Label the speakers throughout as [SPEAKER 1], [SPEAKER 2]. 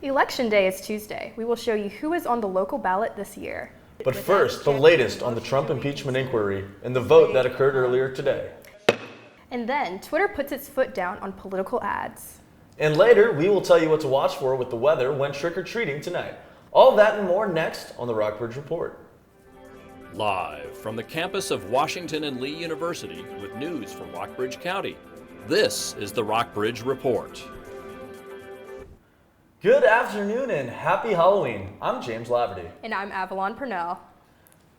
[SPEAKER 1] Election Day is Tuesday. We will show you who is on the local ballot this year.
[SPEAKER 2] But first, the latest on the Trump impeachment inquiry and the vote that occurred earlier today.
[SPEAKER 1] And then, Twitter puts its foot down on political ads.
[SPEAKER 2] And later, we will tell you what to watch for with the weather when trick-or-treating tonight. All that and more next on the Rockbridge Report.
[SPEAKER 3] Live from the campus of Washington and Lee University with news from Rockbridge County, this is the Rockbridge Report.
[SPEAKER 2] Good afternoon and happy Halloween. I'm James Laverty.
[SPEAKER 1] And I'm Avalon Purnell.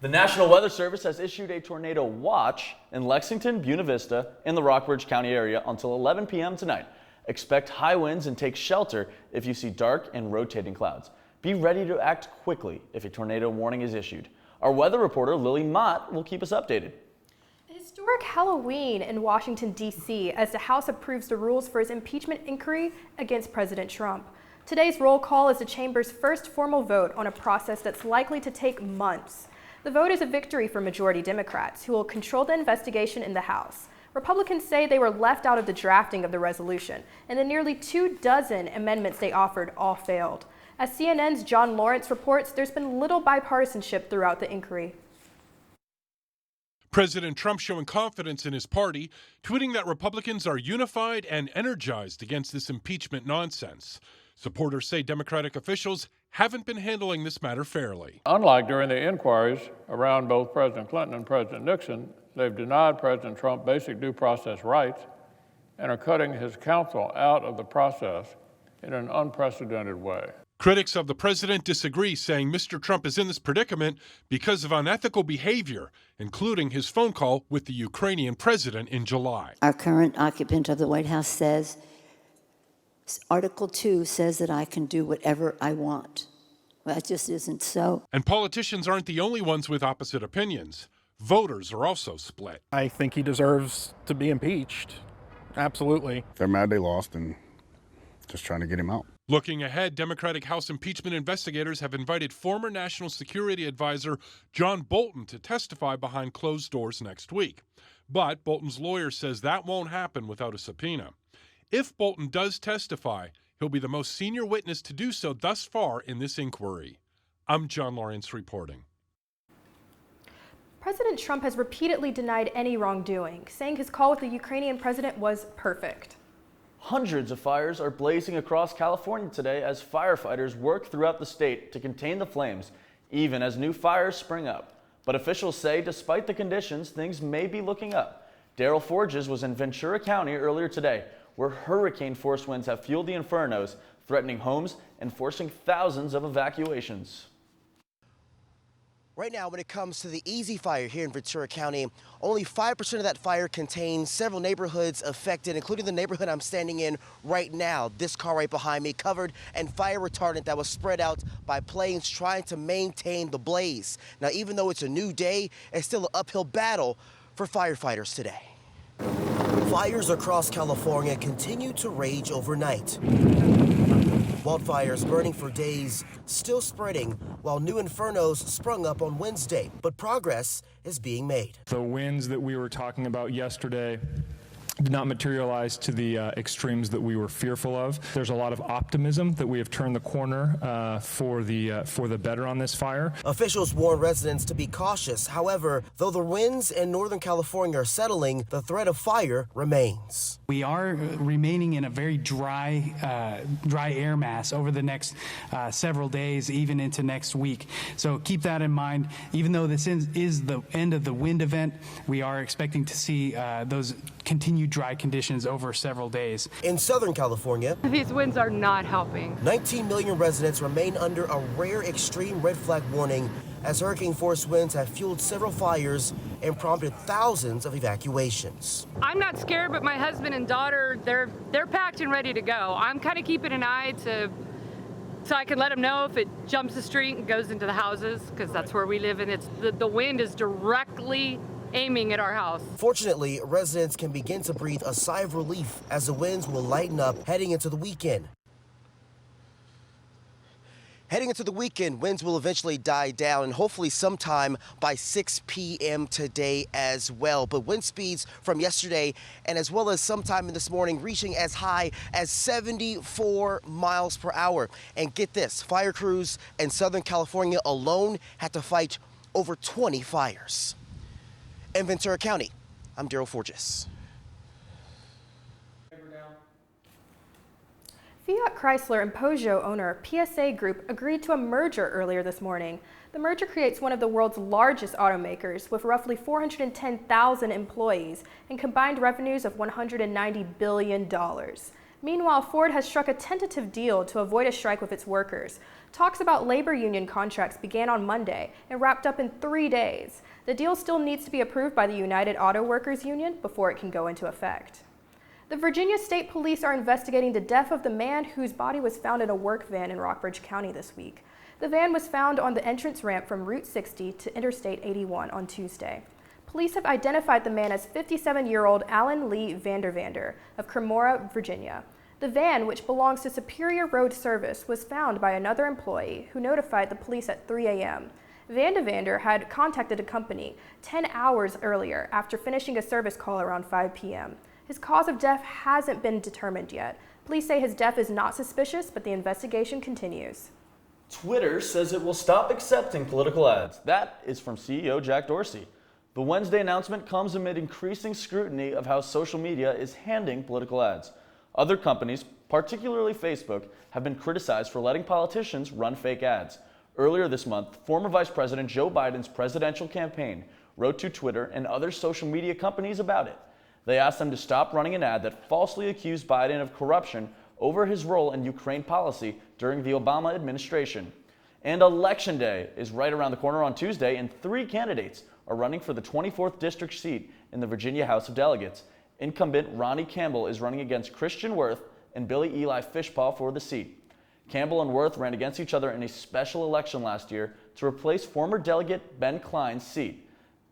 [SPEAKER 2] The National Weather Service has issued a tornado watch in Lexington, Buena Vista, and the Rockbridge County area until 11 p.m. tonight. Expect high winds and take shelter if you see dark and rotating clouds. Be ready to act quickly if a tornado warning is issued. Our weather reporter, Lily Mott, will keep us updated.
[SPEAKER 1] A historic Halloween in Washington, D.C. as the House approves the rules for its impeachment inquiry against President Trump. Today's roll call is the chamber's first formal vote on a process that's likely to take months. The vote is a victory for majority Democrats, who will control the investigation in the House. Republicans say they were left out of the drafting of the resolution, and the nearly 24 amendments they offered all failed. As CNN's John Lawrence reports, there's been little bipartisanship throughout the inquiry.
[SPEAKER 4] President Trump showing confidence in his party, tweeting that Republicans are unified and energized against this impeachment nonsense. Supporters say Democratic officials haven't been handling this matter fairly.
[SPEAKER 5] Unlike during the inquiries around both President Clinton and President Nixon, they've denied President Trump basic due process rights and are cutting his counsel out of the process in an unprecedented way.
[SPEAKER 4] Critics of the president disagree, saying Mr. Trump is in this predicament because of unethical behavior, including his phone call with the Ukrainian president in July.
[SPEAKER 6] Our current occupant of the White House says, Article 2 says that I can do whatever I want. Well, that just isn't so.
[SPEAKER 4] And politicians aren't the only ones with opposite opinions. Voters are also split.
[SPEAKER 7] I think he deserves to be impeached. Absolutely.
[SPEAKER 8] They're mad they lost and just trying to get him out.
[SPEAKER 4] Looking ahead, Democratic House impeachment investigators have invited former National Security Advisor John Bolton to testify behind closed doors next week. But Bolton's lawyer says that won't happen without a subpoena. If Bolton does testify, he'll be the most senior witness to do so thus far in this inquiry. I'm John Lawrence reporting.
[SPEAKER 1] President Trump has repeatedly denied any wrongdoing, saying his call with the Ukrainian president was perfect.
[SPEAKER 2] Hundreds of fires are blazing across California today as firefighters work throughout the state to contain the flames, even as new fires spring up. But officials say despite the conditions, things may be looking up. Daryl Forges was in Ventura County earlier today, where hurricane-force winds have fueled the infernos, threatening homes and forcing thousands of evacuations.
[SPEAKER 9] Right now, when it comes to the Easy Fire here in Ventura County, only 5% of that fire contains several neighborhoods affected, including the neighborhood I'm standing in right now. This car right behind me covered in fire retardant that was spread out by planes trying to maintain the blaze. Now, even though it's a new day, it's still an uphill battle for firefighters today. Fires across California continue to rage overnight. Wildfires burning for days, still spreading, while new infernos sprung up on Wednesday, but progress is being made.
[SPEAKER 10] The winds that we were talking about yesterday did not materialize to the extremes that we were fearful of. There's a lot of optimism that we have turned the corner for the better on this fire.
[SPEAKER 9] Officials warn residents to be cautious. However, though the winds in Northern California are settling, the threat of fire remains.
[SPEAKER 11] We are remaining in a very dry air mass over the next several days, even into next week. So keep that in mind. Even though this is the end of the wind event, we are expecting to see those continued dry conditions over several days.
[SPEAKER 9] In Southern California,
[SPEAKER 12] these winds are not helping.
[SPEAKER 9] 19 million residents remain under a rare extreme red flag warning as hurricane-force winds have fueled several fires and prompted thousands of evacuations.
[SPEAKER 12] I'm not scared, but my husband and daughter, they're packed and ready to go. I'm kind of keeping an eye so I can let them know if it jumps the street and goes into the houses, because that's where we live, and it's the wind is directly aiming at our house.
[SPEAKER 9] Fortunately, residents can begin to breathe a sigh of relief as the winds will lighten up heading into the weekend. Heading into the weekend, winds will eventually die down and hopefully sometime by 6 p.m. today as well. But wind speeds from yesterday and as well as sometime in this morning reaching as high as 74 miles per hour. And get this, fire crews in Southern California alone had to fight over 20 fires. In Ventura County, I'm Daryl Forges.
[SPEAKER 1] Fiat Chrysler and Peugeot owner PSA Group agreed to a merger earlier this morning. The merger creates one of the world's largest automakers with roughly 410,000 employees and combined revenues of $190 billion. Meanwhile, Ford has struck a tentative deal to avoid a strike with its workers. Talks about labor union contracts began on Monday and wrapped up in 3 days. The deal still needs to be approved by the United Auto Workers Union before it can go into effect. The Virginia State Police are investigating the death of the man whose body was found in a work van in Rockbridge County this week. The van was found on the entrance ramp from Route 60 to Interstate 81 on Tuesday. Police have identified the man as 57-year-old Alan Lee Vander of Cremora, Virginia. The van, which belongs to Superior Road Service, was found by another employee who notified the police at 3 a.m. Vander had contacted a company 10 hours earlier after finishing a service call around 5 p.m. His cause of death hasn't been determined yet. Police say his death is not suspicious, but the investigation continues.
[SPEAKER 2] Twitter says it will stop accepting political ads. That is from CEO Jack Dorsey. The Wednesday announcement comes amid increasing scrutiny of how social media is handling political ads. Other companies, particularly Facebook, have been criticized for letting politicians run fake ads. Earlier this month, former Vice President Joe Biden's presidential campaign wrote to Twitter and other social media companies about it. They asked them to stop running an ad that falsely accused Biden of corruption over his role in Ukraine policy during the Obama administration. And Election Day is right around the corner on Tuesday, and 3 candidates are running for the 24th district seat in the Virginia House of Delegates. Incumbent Ronnie Campbell is running against Christian Worth and Billy Eli Fishpaw for the seat. Campbell and Worth ran against each other in a special election last year to replace former delegate Ben Klein's seat.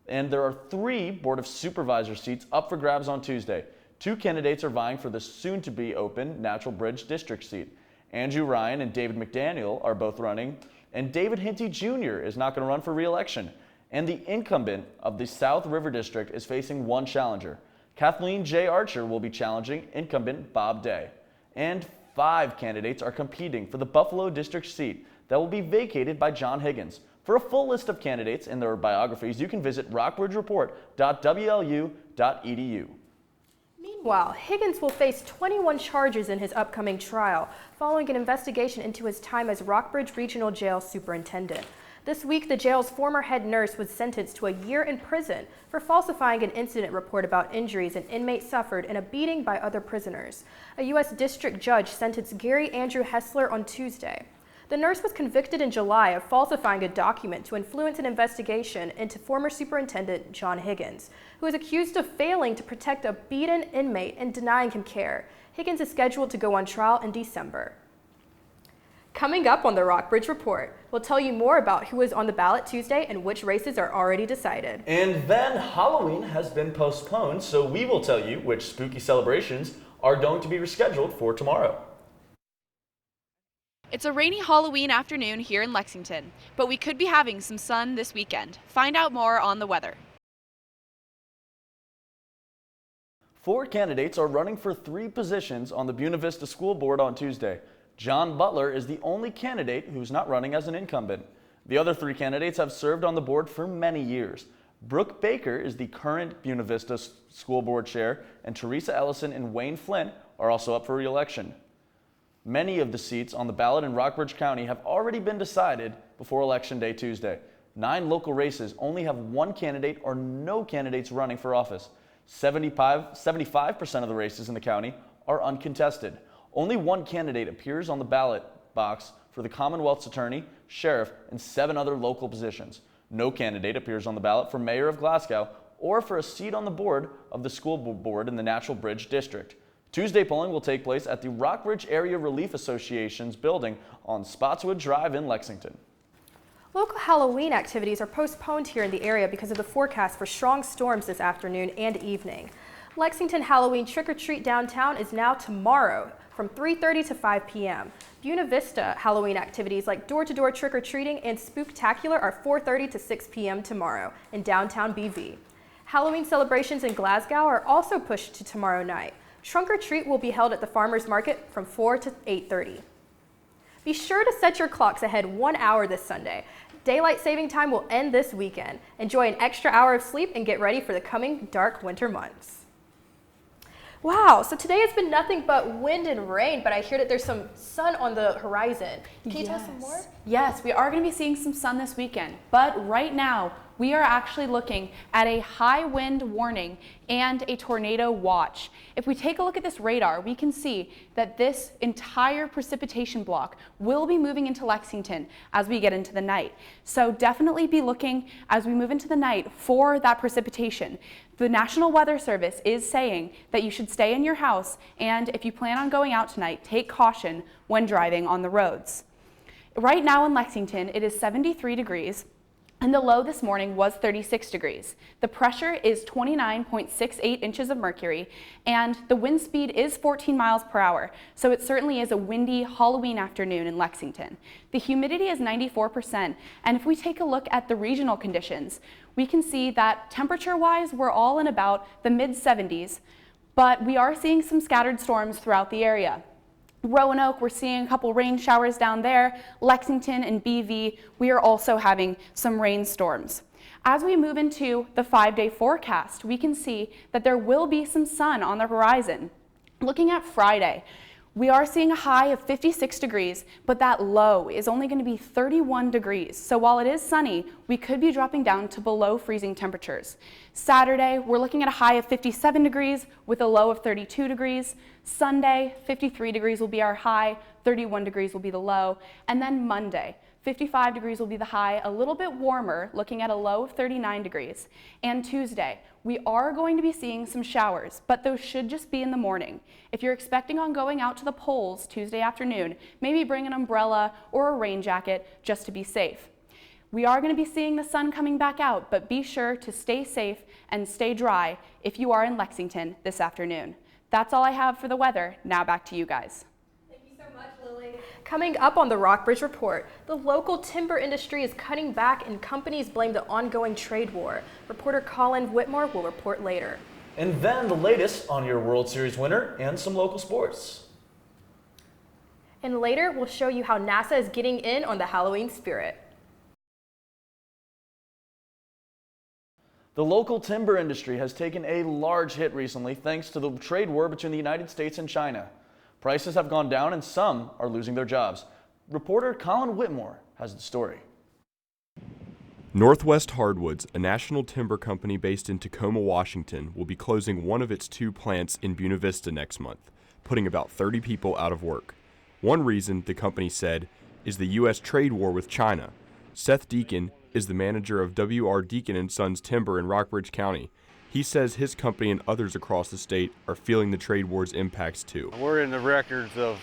[SPEAKER 2] And there are 3 Board of Supervisors seats up for grabs on Tuesday. 2 candidates are vying for the soon-to-be open Natural Bridge district seat. Andrew Ryan and David McDaniel are both running, and David Hinty Jr. is not going to run for re-election. And the incumbent of the South River District is facing one challenger. Kathleen J. Archer will be challenging incumbent Bob Day. And 5 candidates are competing for the Buffalo District seat that will be vacated by John Higgins. For a full list of candidates and their biographies, you can visit rockbridgereport.wlu.edu.
[SPEAKER 1] Meanwhile, Higgins will face 21 charges in his upcoming trial, following an investigation into his time as Rockbridge Regional Jail Superintendent. This week, the jail's former head nurse was sentenced to a year in prison for falsifying an incident report about injuries an inmate suffered in a beating by other prisoners. A U.S. district judge sentenced Gary Andrew Hessler on Tuesday. The nurse was convicted in July of falsifying a document to influence an investigation into former Superintendent John Higgins, who is accused of failing to protect a beaten inmate and denying him care. Higgins is scheduled to go on trial in December. Coming up on the Rockbridge Report, we'll tell you more about who is on the ballot Tuesday and which races are already decided.
[SPEAKER 2] And then Halloween has been postponed, so we will tell you which spooky celebrations are going to be rescheduled for tomorrow.
[SPEAKER 13] It's a rainy Halloween afternoon here in Lexington, but we could be having some sun this weekend. Find out more on the weather.
[SPEAKER 2] 4 candidates are running for 3 positions on the Buena Vista School Board on Tuesday. John Butler is the only candidate who's not running as an incumbent. The other 3 candidates have served on the board for many years. Brooke Baker is the current Buena Vista School Board chair, and Teresa Ellison and Wayne Flint are also up for re-election. Many of the seats on the ballot in Rockbridge County have already been decided before Election Day Tuesday. 9 local races only have 1 candidate or no candidates running for office. 75% of the races in the county are uncontested. Only 1 candidate appears on the ballot box for the Commonwealth's attorney, sheriff, and 7 other local positions. No candidate appears on the ballot for mayor of Glasgow or for a seat on the board of the school board in the Natural Bridge District. Tuesday polling will take place at the Rockbridge Area Relief Association's building on Spotswood Drive in Lexington.
[SPEAKER 1] Local Halloween activities are postponed here in the area because of the forecast for strong storms this afternoon and evening. Lexington Halloween trick-or-treat downtown is now tomorrow from 3:30 to 5 p.m. Buena Vista Halloween activities like door-to-door trick-or-treating and spooktacular are 4:30 to 6 p.m. tomorrow in downtown BV. Halloween celebrations in Glasgow are also pushed to tomorrow night. Trunk or treat will be held at the farmers market from 4 to 8:30. Be sure to set your clocks ahead 1 hour this Sunday. Daylight saving time will end this weekend. Enjoy an extra hour of sleep and get ready for the coming dark winter months. Wow, so today has been nothing but wind and rain, but I hear that there's some sun on the horizon. Can you tell us some more?
[SPEAKER 13] Yes, we are going to be seeing some sun this weekend, but right now we are actually looking at a high wind warning and a tornado watch. If we take a look at this radar, we can see that this entire precipitation block will be moving into Lexington as we get into the night. So definitely be looking as we move into the night for that precipitation. The National Weather Service is saying that you should stay in your house, and if you plan on going out tonight, take caution when driving on the roads. Right now in Lexington, it is 73 degrees. And the low this morning was 36 degrees. The pressure is 29.68 inches of mercury, and the wind speed is 14 miles per hour, so it certainly is a windy Halloween afternoon in Lexington. The humidity is 94%, and if we take a look at the regional conditions, we can see that temperature-wise, we're all in about the mid-70s, but we are seeing some scattered storms throughout the area. Roanoke, we're seeing a couple rain showers down there. Lexington and BV, we are also having some rainstorms. As we move into the 5-day forecast, we can see that there will be some sun on the horizon. Looking at Friday, we are seeing a high of 56 degrees, but that low is only going to be 31 degrees. So while it is sunny, we could be dropping down to below freezing temperatures. Saturday, we're looking at a high of 57 degrees with a low of 32 degrees. Sunday, 53 degrees will be our high, 31 degrees will be the low. And then Monday, 55 degrees will be the high, a little bit warmer, looking at a low of 39 degrees. And Tuesday, we are going to be seeing some showers, but those should just be in the morning. If you're expecting on going out to the polls Tuesday afternoon, maybe bring an umbrella or a rain jacket just to be safe. We are going to be seeing the sun coming back out, but be sure to stay safe and stay dry if you are in Lexington this afternoon. That's all I have for the weather. Now back to you guys.
[SPEAKER 1] Coming up on the Rockbridge Report, the local timber industry is cutting back and companies blame the ongoing trade war. Reporter Colin Whitmore will report later.
[SPEAKER 2] And then the latest on your World Series winner and some local sports.
[SPEAKER 1] And later, we'll show you how NASA is getting in on the Halloween spirit.
[SPEAKER 2] The local timber industry has taken a large hit recently thanks to the trade war between the United States and China. Prices have gone down and some are losing their jobs. Reporter Colin Whitmore has the story.
[SPEAKER 14] Northwest Hardwoods, a national timber company based in Tacoma, Washington, will be closing one of its 2 plants in Buena Vista next month, putting about 30 people out of work. One reason, the company said, is the U.S. trade war with China. Seth Deacon is the manager of W.R. Deacon & Sons Timber in Rockbridge County. He says his company and others across the state are feeling the trade war's impacts too.
[SPEAKER 15] We're in the records of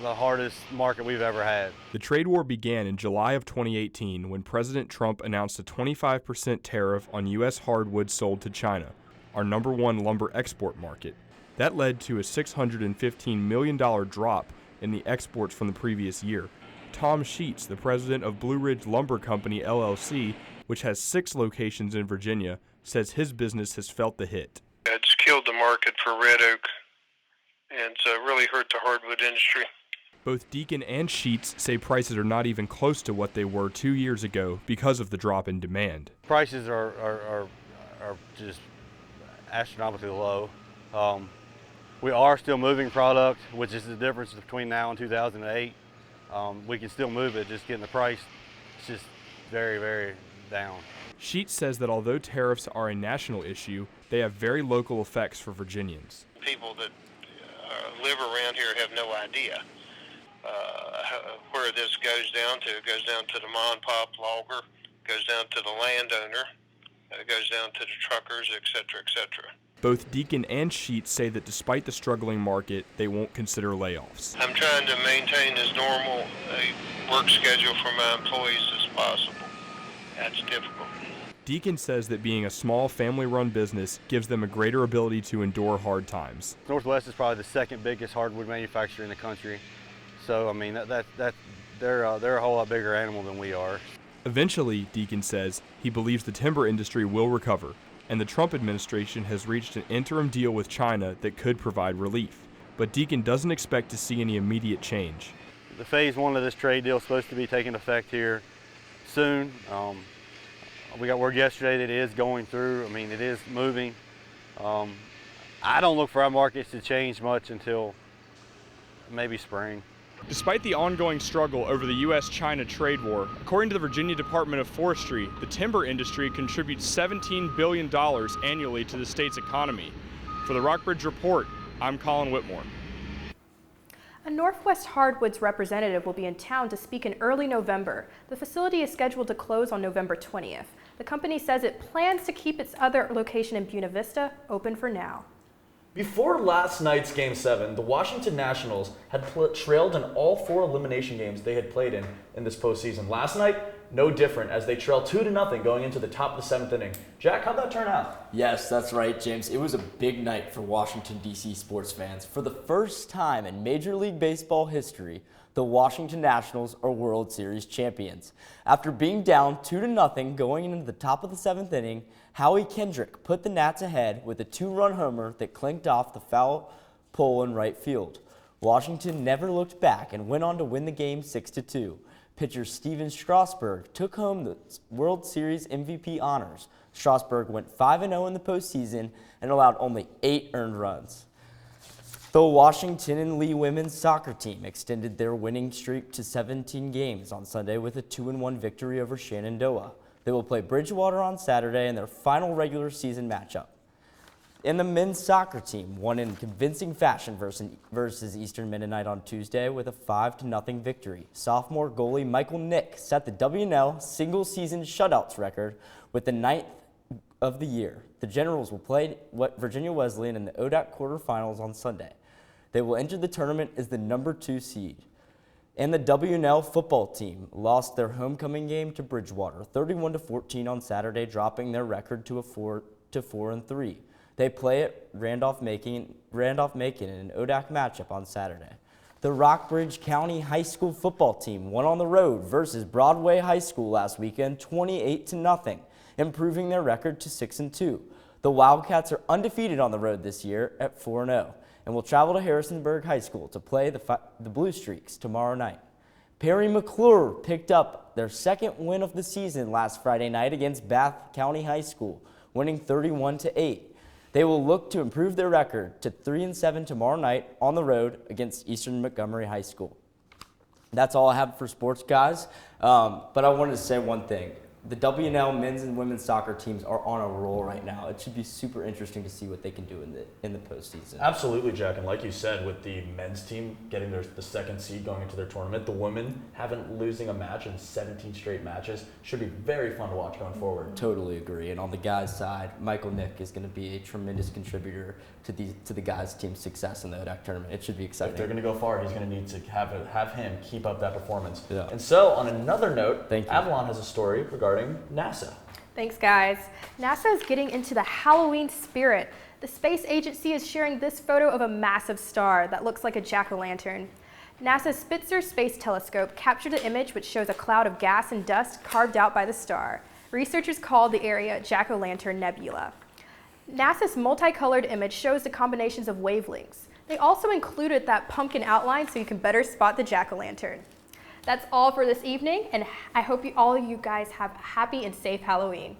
[SPEAKER 15] the hardest market we've ever had.
[SPEAKER 14] The trade war began in July of 2018 when President Trump announced a 25% tariff on U.S. hardwood sold to China, our #1 lumber export market. That led to a $615 million drop in the exports from the previous year. Tom Sheets, the president of Blue Ridge Lumber Company, LLC, which has 6 locations in Virginia, says his business has felt the hit.
[SPEAKER 16] It's killed the market for red oak, and it's really hurt the hardwood industry.
[SPEAKER 14] Both Deacon and Sheets say prices are not even close to what they were 2 years ago because of the drop in demand.
[SPEAKER 15] Prices are just astronomically low. We are still moving product, which is the difference between now and 2008. We can still move it, just getting the price, it's just very, very down.
[SPEAKER 14] Sheets says that although tariffs are a national issue, they have very local effects for Virginians.
[SPEAKER 16] People that live around here have no idea where this goes down to. It goes down to the mom and pop logger, goes down to the landowner, it goes down to the truckers, etc., etc.
[SPEAKER 14] Both Deacon and Sheets say that despite the struggling market, they won't consider layoffs.
[SPEAKER 16] I'm trying to maintain as normal a work schedule for my employees as possible. That's difficult.
[SPEAKER 14] Deacon says that being a small family-run business gives them a greater ability to endure hard times.
[SPEAKER 15] Northwest is probably the second biggest hardwood manufacturer in the country. So, I mean, they're a whole lot bigger animal than we are.
[SPEAKER 14] Eventually, Deacon says, he believes the timber industry will recover, and the Trump administration has reached an interim deal with China that could provide relief. But Deacon doesn't expect to see any immediate change.
[SPEAKER 15] The phase 1 of this trade deal is supposed to be taking effect here soon. We got word yesterday that it is going through. I mean, it is moving. I don't look for our markets to change much until maybe spring.
[SPEAKER 14] Despite the ongoing struggle over the U.S.-China trade war, according to the Virginia Department of Forestry, the timber industry contributes $17 billion annually to the state's economy. For the Rockbridge Report, I'm Colin Whitmore.
[SPEAKER 1] A Northwest Hardwoods representative will be in town to speak in early November. The facility is scheduled to close on November 20th. The company says it plans to keep its other location in Buena Vista open for now.
[SPEAKER 2] Before last night's Game 7, the Washington Nationals had trailed in all 4 elimination games they had played in this postseason. Last night, no different, as they trailed 2-0 going into the top of the 7th inning. Jack, how'd that turn out?
[SPEAKER 17] Yes, that's right, James. It was a big night for Washington, D.C. sports fans. For the first time in Major League Baseball history, the Washington Nationals are World Series champions. After being down 2-0 going into the top of the 7th inning, Howie Kendrick put the Nats ahead with a 2-run homer that clinked off the foul pole in right field. Washington never looked back and went on to win the game 6-2. Pitcher Steven Strasburg took home the World Series MVP honors. Strasburg went 5-0 in the postseason and allowed only 8 earned runs. The Washington and Lee women's soccer team extended their winning streak to 17 games on Sunday with a 2-1 victory over Shenandoah. They will play Bridgewater on Saturday in their final regular season matchup. And the men's soccer team won in convincing fashion versus Eastern Mennonite on Tuesday with a 5-0 victory. Sophomore goalie Michael Nick set the WNL single-season shutouts record with the 9th of the year. The Generals will play Virginia Wesleyan in the ODAC quarterfinals on Sunday. They will enter the tournament as the number 2 seed. And the WNL football team lost their homecoming game to Bridgewater 31-14 on Saturday, dropping their record to 4-3. They play at Randolph-Macon in an ODAC matchup on Saturday. The Rockbridge County High School football team won on the road versus Broadway High School last weekend 28-0, improving their record to 6-2. The Wildcats are undefeated on the road this year at 4-0 and will travel to Harrisonburg High School to play the Blue Streaks tomorrow night. Perry McClure picked up their 2nd win of the season last Friday night against Bath County High School, winning 31-8. They will look to improve their record to 3-7 tomorrow night on the road against Eastern Montgomery High School. That's all I have for sports, guys. But I wanted to say one thing. The WNL men's and women's soccer teams are on a roll right now. It should be super interesting to see what they can do in the postseason.
[SPEAKER 2] Absolutely, Jack. And like you said, with the men's team getting the 2nd seed going into their tournament, the women haven't losing a match in 17 straight matches. Should be very fun to watch going forward.
[SPEAKER 17] Totally agree. And on the guys' side, Michael Nick is going to be a tremendous contributor to the guys' team's success in the ODAC tournament. It should be exciting.
[SPEAKER 2] If they're going to go far, he's going to need to have him keep up that performance. Yeah. And so, on another note, Avalon has a story regarding NASA.
[SPEAKER 1] Thanks, guys. NASA is getting into the Halloween spirit. The space agency is sharing this photo of a massive star that looks like a jack-o'-lantern. NASA's Spitzer Space Telescope captured an image which shows a cloud of gas and dust carved out by the star. Researchers called the area Jack-o'-lantern Nebula. NASA's multicolored image shows the combinations of wavelengths. They also included that pumpkin outline so you can better spot the jack-o'-lantern. That's all for this evening, and I hope all of you guys have a happy and safe Halloween.